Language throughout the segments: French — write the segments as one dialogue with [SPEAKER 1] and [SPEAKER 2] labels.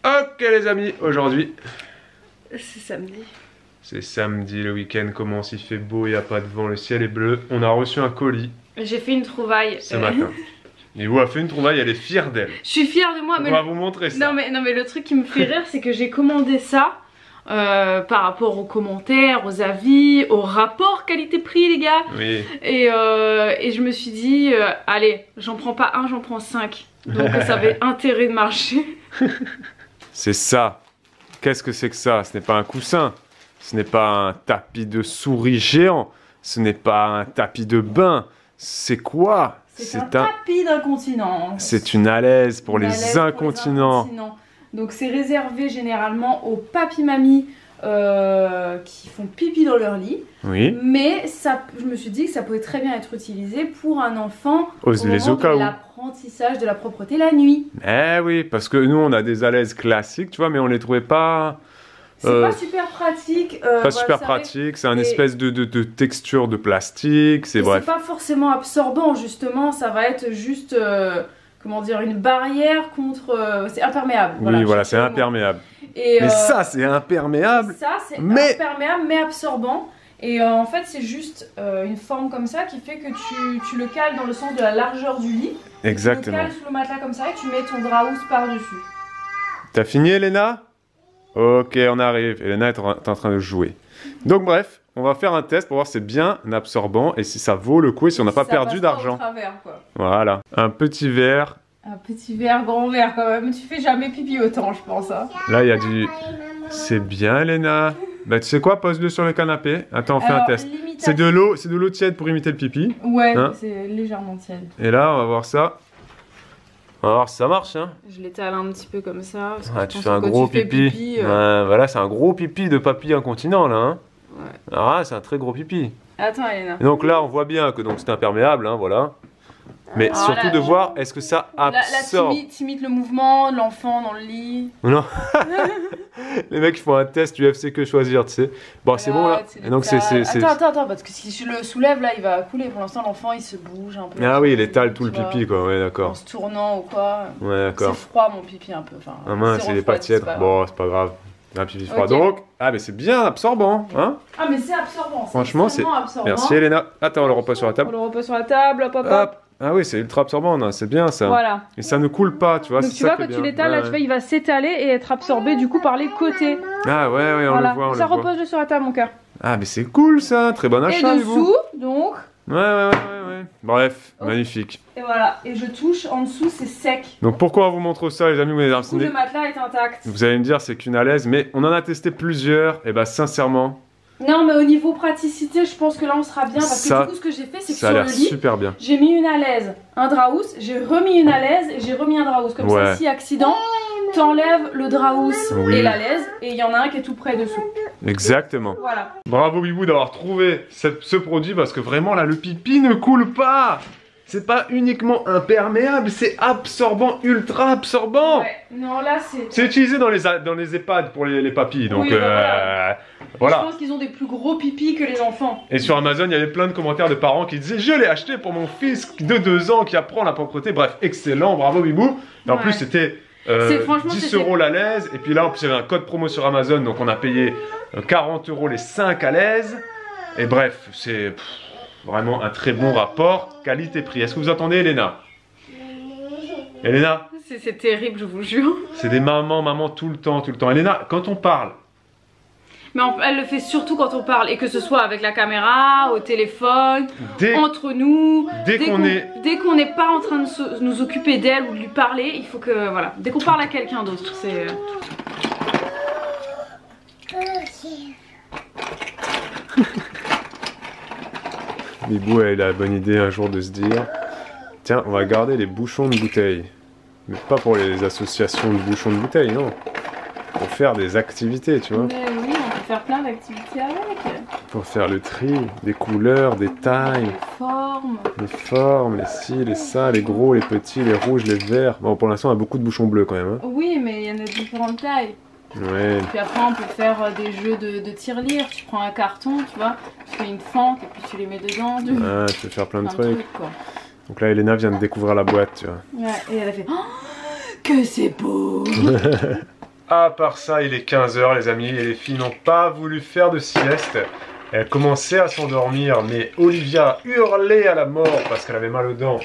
[SPEAKER 1] Ok les amis, aujourd'hui
[SPEAKER 2] C'est samedi.
[SPEAKER 1] c'est samedi, le week-end commence, il fait beau, il n'y a pas de vent, le ciel est bleu. On a reçu un colis
[SPEAKER 2] J'ai fait une trouvaille.
[SPEAKER 1] ce matin. Niveau a fait une trouvaille, elle est fière d'elle.
[SPEAKER 2] Je suis fière de moi.
[SPEAKER 1] On
[SPEAKER 2] Mais
[SPEAKER 1] va vous montrer ça.
[SPEAKER 2] non mais le truc qui me fait rire, c'est que j'ai commandé ça par rapport aux commentaires, aux avis, au rapport qualité-prix les gars.
[SPEAKER 1] Oui.
[SPEAKER 2] Et je me suis dit, allez, j'en prends pas un, j'en prends 5. Donc ça avait intérêt de marcher.
[SPEAKER 1] C'est ça. Qu'est-ce que c'est que ça? Ce n'est pas un coussin. Ce n'est pas un tapis de souris géant. Ce n'est pas un tapis de bain. C'est quoi?
[SPEAKER 2] C'est un tapis d'incontinence.
[SPEAKER 1] C'est une alaise pour
[SPEAKER 2] Une
[SPEAKER 1] les
[SPEAKER 2] alaise pour
[SPEAKER 1] incontinents.
[SPEAKER 2] Donc c'est réservé généralement aux papy-mamies qui font pipi dans leur lit.
[SPEAKER 1] Oui.
[SPEAKER 2] Mais ça, je me suis dit que ça pouvait très bien être utilisé pour un enfant
[SPEAKER 1] Au cas où.
[SPEAKER 2] l'apprentissage de la propreté la nuit.
[SPEAKER 1] Eh oui, parce que nous on a des alaises classiques, tu vois, mais on les trouvait pas...
[SPEAKER 2] C'est pas super pratique.
[SPEAKER 1] Pas super pratique, c'est un espèce de texture de plastique, c'est bref.
[SPEAKER 2] C'est pas forcément absorbant justement, ça va être juste... comment dire, une barrière contre... c'est imperméable.
[SPEAKER 1] Oui, voilà, c'est imperméable. Mais ça, c'est imperméable.
[SPEAKER 2] Ça, c'est imperméable mais absorbant. Et en fait, c'est juste une forme comme ça qui fait que tu le cales dans le sens de la largeur du lit.
[SPEAKER 1] Exactement.
[SPEAKER 2] Tu le cales sous le matelas comme ça et tu mets ton draus par-dessus.
[SPEAKER 1] T'as fini, Elena? Ok, on arrive. Elena est en train de jouer. Donc bref, on va faire un test pour voir si c'est bien absorbant et si ça vaut le coup et si on n'a pas perdu d'argent. Voilà, un petit verre.
[SPEAKER 2] Un petit verre, grand verre quand même. Tu fais jamais pipi autant, je pense. Hein.
[SPEAKER 1] Là, il y a du... C'est bien, Elena. Bah, tu sais quoi? Pose-le sur le canapé. Attends, on fait un test. C'est de l'eau tiède pour imiter le pipi.
[SPEAKER 2] Ouais, hein, c'est légèrement tiède.
[SPEAKER 1] Et là, on va voir ça. On va voir si ça marche, hein.
[SPEAKER 2] Je l'étale un petit peu comme ça.
[SPEAKER 1] Ah, tu fais un gros pipi. Voilà, c'est un gros pipi de papy incontinent, là. Hein. Ouais. Alors là, c'est un très gros pipi.
[SPEAKER 2] Attends, Elena.
[SPEAKER 1] Et donc là, on voit bien que c'est imperméable, hein, voilà. Mais surtout là, de voir, est-ce que ça absorbe.
[SPEAKER 2] Là, t'imites le mouvement de l'enfant dans le lit.
[SPEAKER 1] Non. Les mecs, ils font un test UFC que choisir, tu sais. Bon, voilà, c'est bon, là. Et donc,
[SPEAKER 2] Attends, parce que si je le soulève, là, il va couler. Pour l'instant, l'enfant, il se bouge un peu.
[SPEAKER 1] Ah oui, il étale tout le pipi, quoi. Ouais, d'accord.
[SPEAKER 2] En se tournant ou quoi.
[SPEAKER 1] Ouais, d'accord.
[SPEAKER 2] C'est froid, mon pipi, un peu. Enfin,
[SPEAKER 1] ah mince, il est pas tiède. Bon, c'est pas grave. Un pipi froid. Okay. Donc, ah, mais c'est bien absorbant, hein.
[SPEAKER 2] Ah, mais c'est absorbant.
[SPEAKER 1] Franchement, c'est... Merci, Elena. Attends, on le repose sur la table.
[SPEAKER 2] On le repose sur la table, hop, hop, hop.
[SPEAKER 1] Ah oui, c'est ultra absorbant, c'est bien ça.
[SPEAKER 2] Voilà.
[SPEAKER 1] Et ça ne coule pas, tu vois.
[SPEAKER 2] Donc tu vois, quand tu l'étales, là, tu vois, il va s'étaler et être absorbé du coup par les côtés.
[SPEAKER 1] Ah ouais, on le voit,
[SPEAKER 2] ça repose sur la table, mon cœur.
[SPEAKER 1] Ah, mais c'est cool ça, très bon achat.
[SPEAKER 2] Et dessous, donc.
[SPEAKER 1] Ouais. Bref, magnifique.
[SPEAKER 2] Et voilà, et je touche, en dessous, c'est sec.
[SPEAKER 1] Donc pourquoi on vous montre ça, les amis?
[SPEAKER 2] Le matelas est intact.
[SPEAKER 1] Vous allez me dire, c'est qu'une alaise, mais on en a testé plusieurs, et bah sincèrement...
[SPEAKER 2] Non, mais au niveau praticité, je pense que là on sera bien parce que du coup ce que j'ai fait c'est que sur le lit,
[SPEAKER 1] super bien.
[SPEAKER 2] J'ai mis une alaise, un draus, j'ai remis une alaise et j'ai remis un draus. Comme ça, si accident, t'enlèves le draus et l'alaise et il y en a un qui est tout près dessous.
[SPEAKER 1] Exactement.
[SPEAKER 2] Voilà.
[SPEAKER 1] Bravo Bibou d'avoir trouvé ce produit parce que vraiment là le pipi ne coule pas. C'est pas uniquement imperméable, c'est absorbant, ultra absorbant.
[SPEAKER 2] Ouais, non là c'est...
[SPEAKER 1] C'est utilisé dans les EHPAD pour les papis, donc
[SPEAKER 2] oui, voilà.
[SPEAKER 1] Voilà.
[SPEAKER 2] Je pense qu'ils ont des plus gros pipis que les enfants.
[SPEAKER 1] Et sur Amazon, il y avait plein de commentaires de parents qui disaient « Je l'ai acheté pour mon fils de 2 ans qui apprend la propreté. » Bref, excellent, bravo Bibou. Et en plus, c'était 10 € l'alaise. Et puis là, en plus, il y avait un code promo sur Amazon, donc on a payé 40 € les 5 alaises. Et bref, c'est... vraiment un très bon rapport qualité-prix. Est-ce que vous entendez, Elena? Elena?
[SPEAKER 2] C'est terrible, je vous jure.
[SPEAKER 1] C'est des mamans tout le temps. Elena, quand on parle...
[SPEAKER 2] Mais elle le fait surtout quand on parle, et que ce soit avec la caméra, au téléphone, entre nous. Dès qu'on n'est pas en train de nous occuper d'elle ou de lui parler, il faut que... Voilà, dès qu'on parle à quelqu'un d'autre, c'est...
[SPEAKER 1] Bibou, elle a la bonne idée un jour de se dire tiens, on va garder les bouchons de bouteilles. Mais pas pour les associations de bouchons de bouteilles, non. Pour faire des activités, tu vois.
[SPEAKER 2] Mais oui, on peut faire plein d'activités avec.
[SPEAKER 1] Pour faire le tri, des couleurs, des tailles.
[SPEAKER 2] Les formes,
[SPEAKER 1] les ci, les ça, les gros, les petits, les rouges, les verts. Bon, pour l'instant, on a beaucoup de bouchons bleus quand même. Hein.
[SPEAKER 2] Oui, mais il y en a de différentes tailles.
[SPEAKER 1] Ouais.
[SPEAKER 2] Puis après on peut faire des jeux de tirelire, tu prends un carton, tu vois, tu fais une fente et puis tu les mets dedans.
[SPEAKER 1] Ah, tu peux faire plein de trucs. Donc là Elena vient de découvrir la boîte, tu vois.
[SPEAKER 2] Ouais, et elle a fait oh, que c'est beau.
[SPEAKER 1] À part ça, il est 15 h les amis, et les filles n'ont pas voulu faire de sieste. Elles commençaient à s'endormir, mais Olivia hurlait à la mort parce qu'elle avait mal aux dents.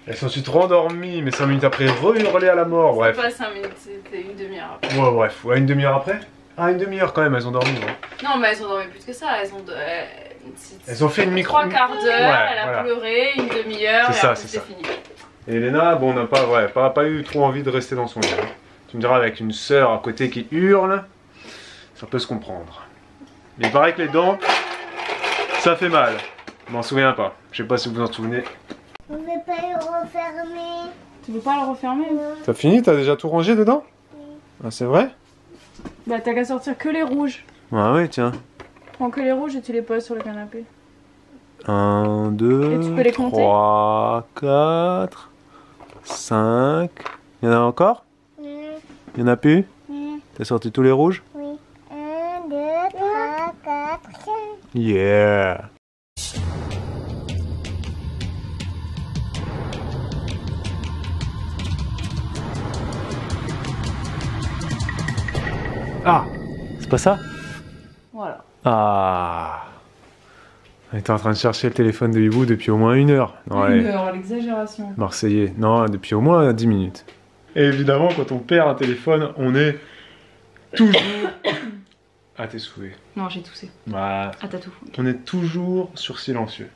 [SPEAKER 1] Elles sont ensuite rendormies, mais 5 minutes après, re-hurlaient à la mort, bref.
[SPEAKER 2] Pas 5 minutes, c'était une demi-heure après.
[SPEAKER 1] Ouais, bref, ouais, une demi-heure après. Ah, une demi-heure quand même, elles ont dormi. Ouais.
[SPEAKER 2] Non, mais elles ont dormi plus que ça,
[SPEAKER 1] elles ont fait une micro...
[SPEAKER 2] 3 quarts d'heure, elle a pleuré, une demi-heure, et après c'est fini.
[SPEAKER 1] Et Elena, bon, on n'a pas eu trop envie de rester dans son lit. Hein. Tu me diras, avec une sœur à côté qui hurle, ça peut se comprendre. Mais il paraît que les dents, ça fait mal. Je m'en souviens pas. Je sais pas si vous vous en souvenez.
[SPEAKER 3] On ne veut pas le refermer.
[SPEAKER 2] Tu veux pas le refermer?
[SPEAKER 1] T'as fini? T'as déjà tout rangé dedans?
[SPEAKER 3] Oui.
[SPEAKER 1] Ah, c'est vrai?
[SPEAKER 2] Bah t'as qu'à sortir que les rouges.
[SPEAKER 1] Ah oui, tiens.
[SPEAKER 2] Prends que les rouges et tu les poses sur le canapé.
[SPEAKER 1] 1, 2,
[SPEAKER 2] et tu peux les
[SPEAKER 1] 3, 4, 5. Il y en a encore? Il y en a plus? T'as sorti tous les rouges?
[SPEAKER 3] Oui. 1, 2, 3, 4, 5.
[SPEAKER 1] Yeah! Ah! C'est pas ça?
[SPEAKER 2] Voilà.
[SPEAKER 1] Ah! On était en train de chercher le téléphone de Hibou depuis au moins 1 heure.
[SPEAKER 2] Ouais. 1 heure, l'exagération.
[SPEAKER 1] Marseillais. Non, depuis au moins 10 minutes. Et évidemment, quand on perd un téléphone, on est toujours... Ah, t'es soufflé.
[SPEAKER 2] Non, j'ai toussé.
[SPEAKER 1] Ah,
[SPEAKER 2] t'as tout.
[SPEAKER 1] On est toujours sur silencieux.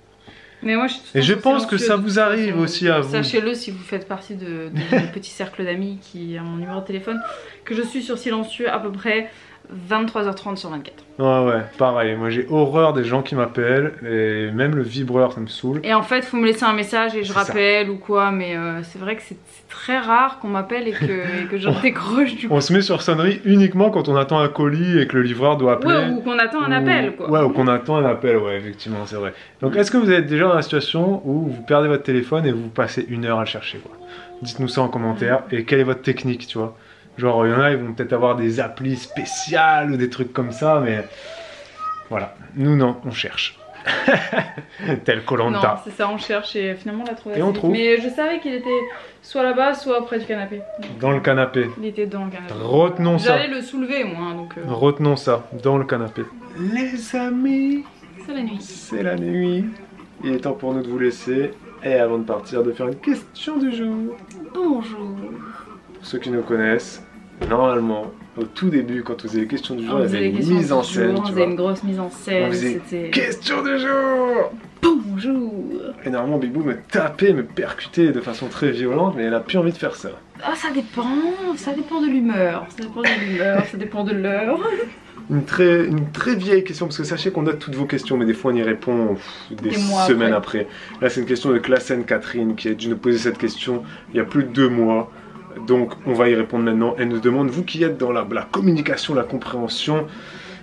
[SPEAKER 2] Mais moi, je suis
[SPEAKER 1] et je pense que ça vous arrive aussi à vous.
[SPEAKER 2] Sachez-le si vous faites partie de mon petit cercle d'amis qui a mon numéro de téléphone, que je suis sur silencieux à peu près 23h30 sur 24.
[SPEAKER 1] Ouais, pareil. Moi, j'ai horreur des gens qui m'appellent et même le vibreur, ça me saoule.
[SPEAKER 2] Et en fait, faut me laisser un message et je rappelle ou quoi, mais c'est vrai que c'est très rare qu'on m'appelle et que je décroche du coup.
[SPEAKER 1] On se met sur sonnerie uniquement quand on attend un colis et que le livreur doit appeler.
[SPEAKER 2] Ouais, ou qu'on attend un appel, quoi.
[SPEAKER 1] Ouais, ou qu'on attend un appel, ouais, effectivement, c'est vrai. Donc, est-ce que vous êtes déjà dans la situation où vous perdez votre téléphone et vous passez 1 heure à le chercher, quoi? Dites-nous ça en commentaire. Et quelle est votre technique, tu vois? Genre, il y en a, ils vont peut-être avoir des applis spéciales ou des trucs comme ça, mais voilà. Nous, non, on cherche. Tel Koh-Lanta.
[SPEAKER 2] Non, c'est ça, on cherche et finalement on l'a trouvé.
[SPEAKER 1] Et on trouve.
[SPEAKER 2] Mais je savais qu'il était soit là-bas, soit près du canapé.
[SPEAKER 1] Dans le canapé.
[SPEAKER 2] Il était dans le canapé.
[SPEAKER 1] Retenons ça.
[SPEAKER 2] J'allais le soulever, moi, donc...
[SPEAKER 1] Retenons ça, dans le canapé. Les amis,
[SPEAKER 2] c'est la nuit.
[SPEAKER 1] C'est la nuit. Il est temps pour nous de vous laisser. Et avant de partir, de faire une question du jour.
[SPEAKER 2] Bonjour.
[SPEAKER 1] Pour ceux qui nous connaissent, normalement, au tout début, quand vous avez les questions du jour, il y avait une mise en scène.
[SPEAKER 2] On faisait une grosse mise en scène.
[SPEAKER 1] C'était question du jour.
[SPEAKER 2] Bonjour.
[SPEAKER 1] Et normalement, Bibou me tapait, me percutait de façon très violente, mais elle a plus envie de faire ça.
[SPEAKER 2] Ah, ça dépend de l'humeur. Ça dépend de l'humeur, ça dépend de l'heure.
[SPEAKER 1] Une très vieille question, parce que sachez qu'on note toutes vos questions, mais des fois on y répond des semaines après. Là, c'est une question de Classen Catherine qui a dû nous poser cette question il y a plus de 2 mois. Donc on va y répondre maintenant. Elle nous demande, vous qui êtes dans la communication, la compréhension,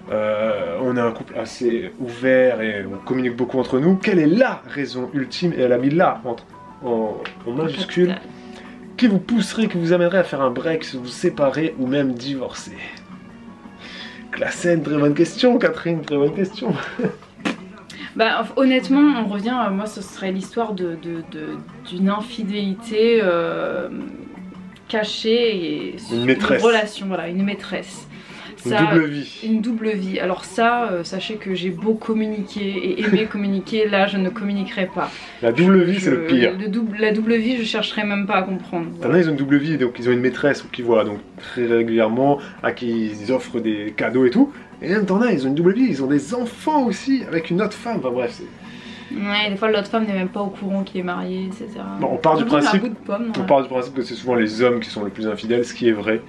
[SPEAKER 1] on est un couple assez ouvert et on communique beaucoup entre nous, quelle est la raison ultime, et elle a mis là en majuscule, qui vous pousserait, qui vous amènerait à faire un break, se vous séparer ou même divorcer? Classen, très bonne question. Catherine, très bonne question.
[SPEAKER 2] Bah, honnêtement, on revient, moi ce serait l'histoire d'une infidélité cachée et
[SPEAKER 1] une
[SPEAKER 2] relation, voilà, une maîtresse.
[SPEAKER 1] Une double vie.
[SPEAKER 2] Une double vie. Alors ça, sachez que j'ai beau communiquer et aimer communiquer, là je ne communiquerai pas.
[SPEAKER 1] La double vie c'est le pire.
[SPEAKER 2] La double vie je chercherai même pas à comprendre.
[SPEAKER 1] T'en as, ils ont une double vie, donc ils ont une maîtresse qui voit donc très régulièrement, à qui ils offrent des cadeaux et tout. Et même t'en as, ils ont une double vie, ils ont des enfants aussi avec une autre femme, enfin bref c'est...
[SPEAKER 2] Ouais, des fois l'autre femme n'est même pas au courant qu'il est marié, etc.
[SPEAKER 1] Bon, on part du principe que c'est souvent les hommes qui sont les plus infidèles, ce qui est vrai.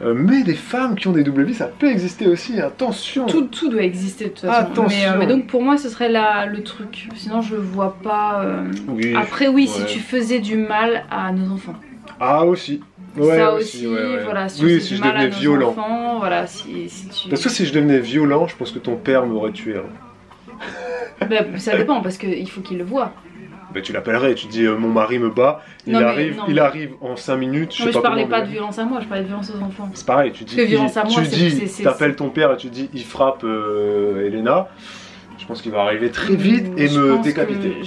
[SPEAKER 1] Mais des femmes qui ont des doubles vies, ça peut exister aussi, attention.
[SPEAKER 2] Tout doit exister de toute façon.
[SPEAKER 1] Attention.
[SPEAKER 2] Mais donc pour moi ce serait le truc, sinon je vois pas...
[SPEAKER 1] Oui,
[SPEAKER 2] après oui, si tu faisais du mal à nos enfants.
[SPEAKER 1] Ah aussi. Ouais,
[SPEAKER 2] ça aussi, ouais. Voilà, si
[SPEAKER 1] oui, si je devenais violent.
[SPEAKER 2] Enfants, voilà, si tu...
[SPEAKER 1] Parce que si je devenais violent, je pense que ton père m'aurait tué. Hein.
[SPEAKER 2] Bah, ça dépend, parce qu'il faut qu'il le voie.
[SPEAKER 1] Bah, tu l'appellerais, tu dis mon mari me bat, il arrive en 5 minutes.
[SPEAKER 2] Non, mais je parlais pas de violence à moi, je parlais de violence aux enfants.
[SPEAKER 1] C'est pareil, tu dis, t'appelles ton père et tu dis il frappe Elena. Je pense qu'il va arriver très vite et me décapiter.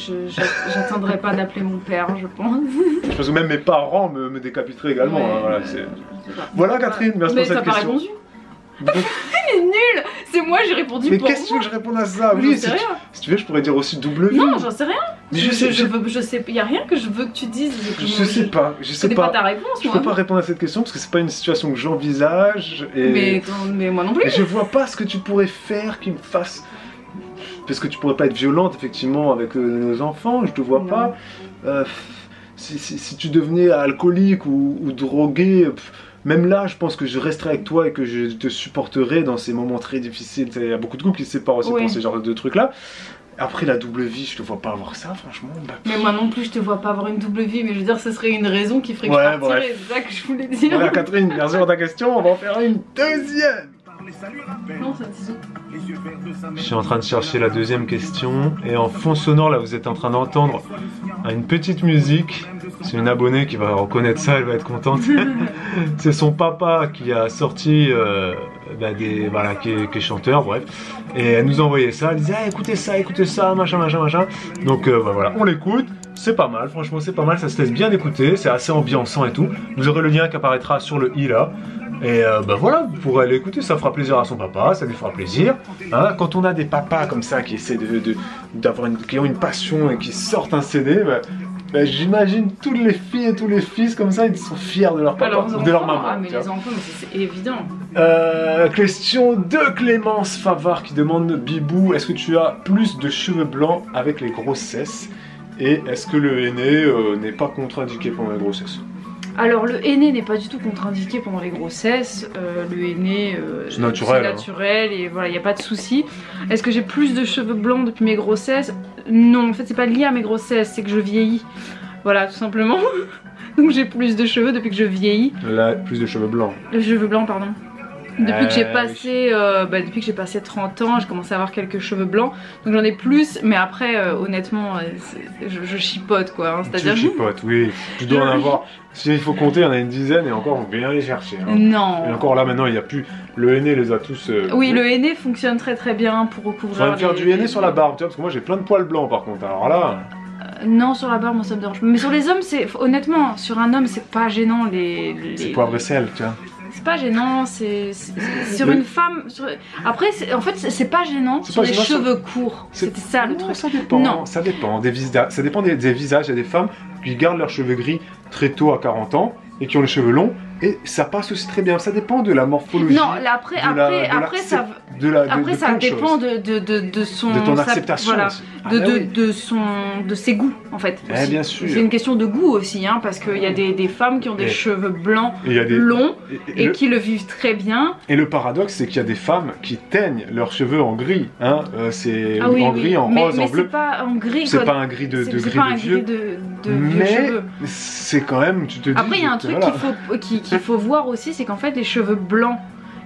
[SPEAKER 2] J'attendrai pas d'appeler mon père, je pense.
[SPEAKER 1] Je pense que même mes parents me décapiteraient également. Ouais, hein, voilà, Catherine, merci pour cette question. Mais t'as pas répondu.
[SPEAKER 2] Il est nul. C'est moi, j'ai répondu.
[SPEAKER 1] Mais qu'est-ce que tu veux que je réponde à ça? Oui, si tu veux, je pourrais dire aussi W.
[SPEAKER 2] Non, j'en sais rien.
[SPEAKER 1] Mais
[SPEAKER 2] je sais, il y a rien que je veux que tu dises.
[SPEAKER 1] Je sais pas. Je sais pas
[SPEAKER 2] ta réponse.
[SPEAKER 1] Je peux pas répondre à cette question parce que c'est pas une situation que j'envisage.
[SPEAKER 2] Mais moi non plus.
[SPEAKER 1] Et je vois pas ce que tu pourrais faire qui me fasse. Parce que tu pourrais pas être violente effectivement avec nos enfants. Je te vois pas. Si tu devenais alcoolique ou drogué. Même là, je pense que je resterai avec toi et que je te supporterai dans ces moments très difficiles. Il y a beaucoup de couples qui se séparent aussi pour ces genres de trucs-là. Après la double vie, je te vois pas avoir ça, franchement.
[SPEAKER 2] Mais moi non plus, je te vois pas avoir une double vie. Mais je veux dire, ce serait une raison qui ferait que je partirais. C'est ça que je voulais dire.
[SPEAKER 1] Voilà, Catherine, merci pour ta question. On va en faire une deuxième.
[SPEAKER 2] Non, ça te dit.
[SPEAKER 1] Je suis en train de chercher la deuxième question. Et en fond sonore, là, vous êtes en train d'entendre une petite musique. C'est une abonnée qui va reconnaître ça, elle va être contente. C'est son papa qui a sorti, qui est chanteur, bref. Et elle nous a envoyé ça, elle disait écoutez ça, machin. Donc voilà, on l'écoute, c'est pas mal, franchement c'est pas mal, ça se laisse bien écouter, c'est assez ambiançant et tout. Vous aurez le lien qui apparaîtra sur le i là. Et voilà, vous pourrez l'écouter, ça fera plaisir à son papa, ça lui fera plaisir. Hein, quand on a des papas comme ça qui essaient qui ont une passion et qui sortent un CD, j'imagine toutes les filles et tous les fils comme ça, ils sont fiers de leur papa, de leur maman.
[SPEAKER 2] Ah mais les enfants, c'est évident.
[SPEAKER 1] Question de Clémence Favard qui demande Bibou, est-ce que tu as plus de cheveux blancs avec les grossesses? Et est-ce que le henné n'est pas contre-indiqué pendant les grossesses?
[SPEAKER 2] Alors le henné n'est pas du tout contre-indiqué pendant les grossesses, le henné
[SPEAKER 1] c'est naturel
[SPEAKER 2] et voilà, il n'y a pas de souci. Est-ce que j'ai plus de cheveux blancs depuis mes grossesses? Non, en fait c'est pas lié à mes grossesses, c'est que je vieillis. Voilà, tout simplement. Donc j'ai plus de cheveux depuis que je vieillis.
[SPEAKER 1] Là, plus de cheveux blancs.
[SPEAKER 2] Les cheveux blancs, pardon. Depuis que j'ai passé, depuis que j'ai passé 30 ans, j'ai commencé à avoir quelques cheveux blancs. Donc j'en ai plus, mais après, honnêtement, je chipote quoi. Hein,
[SPEAKER 1] tu chipotes, oui. Tu dois en avoir. S'il faut compter, il y en a une dizaine et encore, on peut bien les chercher. Hein.
[SPEAKER 2] Non.
[SPEAKER 1] Et encore là, maintenant, il n'y a plus. Le henné les a tous.
[SPEAKER 2] Oui, le henné fonctionne très bien pour recouvrir.
[SPEAKER 1] On va faire du henné sur la barbe, tu vois, parce que moi j'ai plein de poils blancs par contre. Alors là.
[SPEAKER 2] Non, sur la barbe, moi ça me dérange. Mais sur les hommes, c'est honnêtement, sur un homme, c'est pas gênant les.
[SPEAKER 1] C'est poivre et sel, tu vois.
[SPEAKER 2] C'est pas gênant, c'est sur une femme. Après, en fait, c'est pas gênant sur les cheveux courts. C'était ça le truc.
[SPEAKER 1] Ça dépend. Non. Ça dépend des visages. Ça dépend des visages. Il y a des femmes qui gardent leurs cheveux gris très tôt à 40 ans et qui ont les cheveux longs. Et ça passe aussi très bien. Ça dépend de la morphologie.
[SPEAKER 2] Non, après, ça dépend de son.
[SPEAKER 1] De ton acceptation.
[SPEAKER 2] Voilà,
[SPEAKER 1] aussi.
[SPEAKER 2] de ses goûts en fait.
[SPEAKER 1] Bien sûr.
[SPEAKER 2] C'est une question de goût aussi, hein, parce qu'il y a des femmes qui ont des cheveux blancs longs et qui le vivent très bien.
[SPEAKER 1] Et le paradoxe, c'est qu'il y a des femmes qui teignent leurs cheveux en gris. Hein. C'est en gris, en rose, en bleu.
[SPEAKER 2] C'est pas en gris.
[SPEAKER 1] C'est pas un gris de gris de vieux.
[SPEAKER 2] Mais
[SPEAKER 1] c'est quand même, tu te dis.
[SPEAKER 2] Après, il y a un truc qu'il faut voir aussi, c'est qu'en fait les cheveux blancs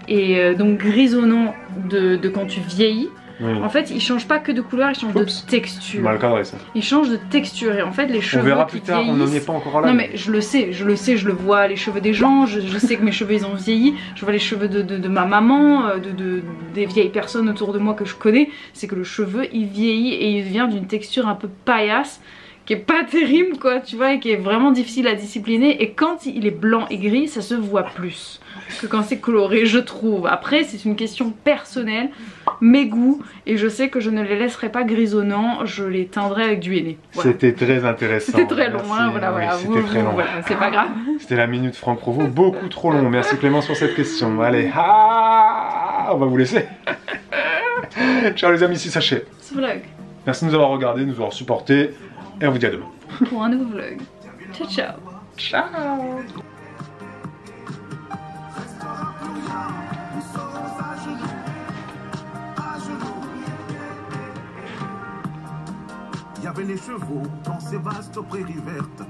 [SPEAKER 2] et donc grisonnants de quand tu vieillis, en fait ils changent pas que de couleur, ils changent de texture.
[SPEAKER 1] Mal cadré ça.
[SPEAKER 2] Ils changent de texture et en fait les cheveux.
[SPEAKER 1] On verra plus tard, on n'en est pas encore là.
[SPEAKER 2] Non mais je le sais, je le vois, les cheveux des gens, je sais que mes cheveux ils ont vieilli, je vois les cheveux de ma maman, des vieilles personnes autour de moi que je connais, c'est que le cheveu il vieillit et il devient d'une texture un peu paillasse, qui est pas terrible quoi, tu vois, et qui est vraiment difficile à discipliner. Et quand il est blanc et gris, ça se voit plus que quand c'est coloré, je trouve. Après, c'est une question personnelle, mes goûts, et je sais que je ne les laisserai pas grisonnants, je les teindrai avec du henné. Voilà.
[SPEAKER 1] C'était très intéressant.
[SPEAKER 2] C'était très long, hein, voilà.
[SPEAKER 1] C'était très long.
[SPEAKER 2] Voilà, c'est pas grave.
[SPEAKER 1] C'était la minute Franck Provo, beaucoup trop long. Merci Clémence pour cette question. Allez, on va vous laisser. Ciao les amis, ici Sachet.
[SPEAKER 2] Ce vlog.
[SPEAKER 1] Merci de nous avoir regardés, de nous avoir supportés. Et on vous dit à demain.
[SPEAKER 2] Pour un nouveau vlog. Ciao, ciao.
[SPEAKER 1] Ciao.
[SPEAKER 4] Il y avait les chevaux dans ces vastes prairies vertes.